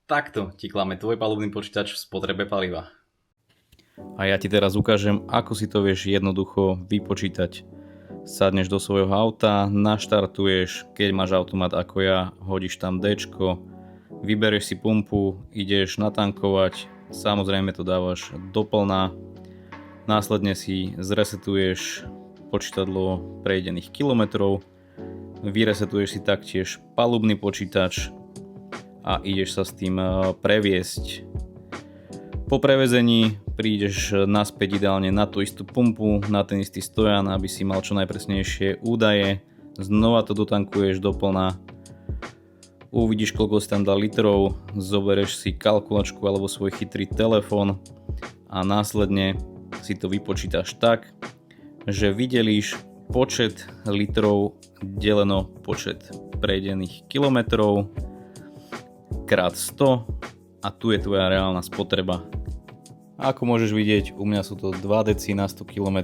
Takto ti klame tvoj palubný počítač v spotrebe paliva. A ja ti teraz ukážem, ako si to vieš jednoducho vypočítať. Sadneš do svojho auta, naštartuješ, keď máš automat ako ja, hodíš tam Dčko, vyberieš si pumpu, ideš natankovať, samozrejme to dávaš doplná, následne si zresetuješ počítadlo prejdených kilometrov, vyresetuješ si taktiež palubný počítač a ideš sa s tým previesť. Po prevezení prídeš naspäť ideálne na tú istú pumpu, na ten istý stojan, aby si mal čo najpresnejšie údaje. Znova to dotankuješ doplná. Uvidíš, koľko si tam dal litrov, zoberieš si kalkulačku alebo svoj chytrý telefón a následne si to vypočítaš tak, že vydelíš počet litrov deleno počet prejdených kilometrov krát 100 a tu je tvoja reálna spotreba. Ako môžeš vidieť, u mňa sú to 2 deci na 100 km,